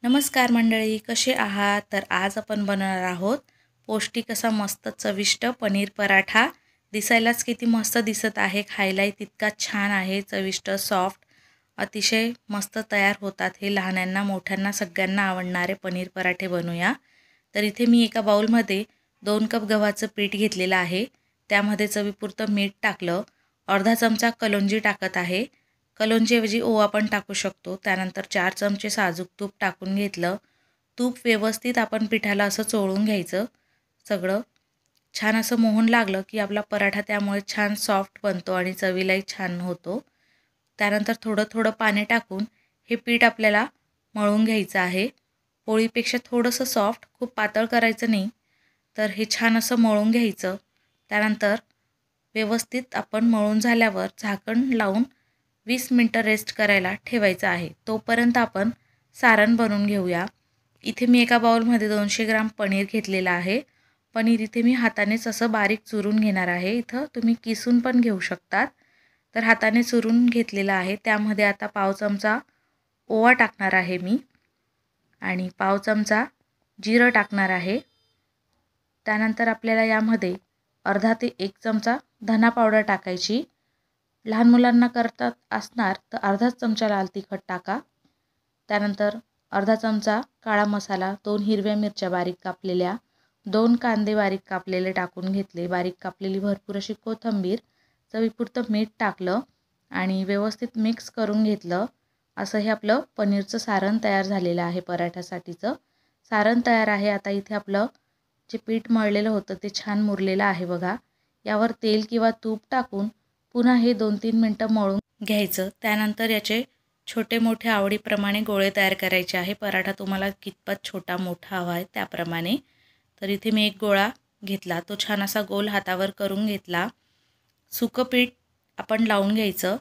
नमस्कार मंडळी, कसे आहात? तर आज आपण बनवणार आहोत पौष्टिक असा मस्त चविष्ट पनीर पराठा। दिसायलाच किती मस्त दिसत आहे, खायलाही तितका छान आहे, चविष्ट सॉफ्ट अतिशय मस्त तयार होतात। हे लहानांना मोठ्यांना सगळ्यांना आवडणारे पनीर पराठे बनवूया। तर इथे मी एका बाउलमध्ये 2 कप गव्हाचं पीठ घेतलेलं आहे। त्यामध्ये चवीपुरतं मीठ टाकलं, अर्धा चमचा कलोंजी टाकत आहे। कलोंजीऐवजी ओवा पण टाकू शकतो। त्यानंतर 4 चमचे साजूक तूप टाकून घेतलं। तूप व्यवस्थित आपण पिठाला असं चोळून घ्यायचं। सगळं छान असं मोहन लागलं की आपला पराठा त्यामुळे छान सॉफ्ट बनतो आणि चवीलाही छान होतो। त्यानंतर थोडं थोडं पाणी टाकून हे पीठ आपल्याला मळून घ्यायचं आहे। पोळीपेक्षा थोडंसं सॉफ्ट, खूप पातळ करायचं नाही। तर हे छान असं मळून घ्यायचं। त्यानंतर व्यवस्थित आपण मळून झाल्यावर झाकण लावून 20 मिनिटं रेस्ट करायला ठेवायचं आहे। तोपर्यंत आपण सारण बनवून घेऊया। इथे मी एका बाउलमध्ये 200 ग्राम पनीर घेतलेला आहे। पनीर इथे मी हातानेच असं बारीक चुरून घेणार आहे। इथं तुम्ही किसून पण घेऊ शकतात। तर हाताने चुरून घेतलेला आहे। त्यामध्ये आता पाव चमचा ओवा टाकणार आहे मी आणि पाव चमचा जिरं टाकणार आहे। त्यानंतर आपल्याला यामध्ये अर्धा ते 1 चमचा धना पावडर टाकायची। लहान मुलांना करतात असणार तर अर्धाच चमचा लाल तिखट टाका। त्यानंतर अर्धा चमचा काळा मसाला, 2 हिरव्या मिरच्या बारीक कापलेल्या, 2 कांदे बारीक कापलेले टाकून घेतले, बारीक कापलेली भरपूर अशी कोथिंबीर, चवीपुरतं मीठ टाकलं आणि व्यवस्थित मिक्स करून घेतलं। असं हे आपलं पनीरचं सारण तयार झालेलं आहे। पराठ्यासाठीचं सारण तयार आहे। आता इथे आपलं जे पीठ मळलेलं होतं ते छान मुरलेलं आहे बघा। यावर तेल किंवा तूप टाकून पुन्हा हे 2-3 मिनिटं मळून घ्यायचं। त्यानंतर याचे छोटे मोठे आवडीप्रमाणे गोळे तयार करायचे आहे। पराठा तुम्हाला कितपत छोटा मोठा हवा आहे त्याप्रमाणे। तर इथे मी एक गोळा घेतला, तो छान असा गोल हातावर करून घेतला। सुकं पीठ आपण लावून घ्यायचं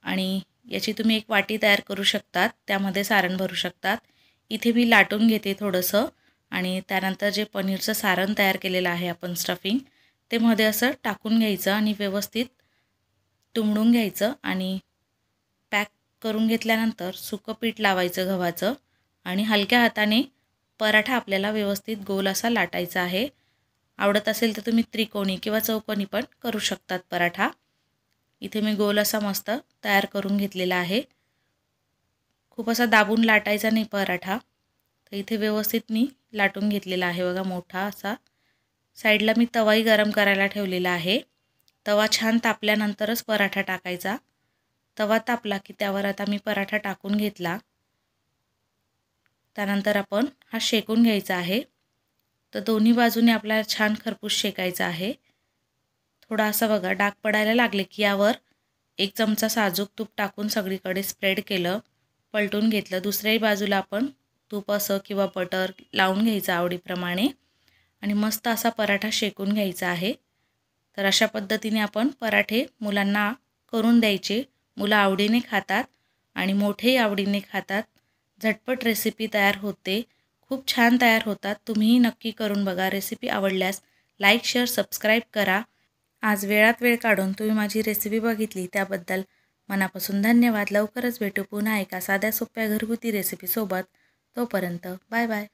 आणि याची तुम्ही एक वाटी तयार करू शकतात, त्यामध्ये सारण भरू शकतात। इथे मी लाटून घेते थोडंसं आणि त्यानंतर जे पनीरचं सारण तयार केलेलं आहे आपण स्टफिंग, ते मध्ये असं टाकून घ्यायचं आणि व्यवस्थित तुंबडून घ्यायचं आणि पॅक करून घेतल्यानंतर सुकं पीठ लावायचं गव्हाचं आणि हलक्या हाताने पराठा आपल्याला व्यवस्थित गोल असा लाटायचा आहे। आवडत असेल तर तुम्ही त्रिकोणी किंवा चौकोनी पण करू शकतात पराठा। इथे मी गोल असा मस्त तयार करून घेतलेला आहे। खूप असा दाबून लाटायचा नाही पराठा। तर इथे व्यवस्थित मी लाटून घेतलेला आहे बघा मोठा असा। साईडला मी तवाही गरम करायला ठेवलेला आहे। तवा छान तापल्यानंतरच पराठा टाकायचा। तवा तापला की त्यावर आता मी पराठा टाकून घेतला। त्यानंतर आपण हा शेकून घ्यायचा आहे। तर दोन्ही बाजूने आपल्याला छान खरपूस शेकायचा आहे। थोडा असा बघा डाग पडायला लागले की यावर 1 चमचा साजूक तूप टाकून सगळीकडे स्प्रेड केलं, पलटून घेतलं। दुसऱ्याही बाजूला आपण तूप असं किंवा बटर लावून घ्यायचं आवडीप्रमाणे आणि मस्त असा पराठा शेकून घ्यायचा आहे। तर अशा पद्धतीने आपण पराठे मुलांना करून द्यायचे। मुलं आवडीने खातात आणि मोठेही आवडीने खातात। झटपट रेसिपी तयार होते, खूप छान तयार होतात। तुम्हीही नक्की करून बघा। रेसिपी आवडल्यास लाईक, शेअर, सबस्क्राईब करा। आज वेळात वेळ काढून तुम्ही माझी रेसिपी बघितली त्याबद्दल मनापासून धन्यवाद। लवकरच भेटू पुन्हा एका साध्या सोप्या घरगुती रेसिपीसोबत। तोपर्यंत बाय बाय।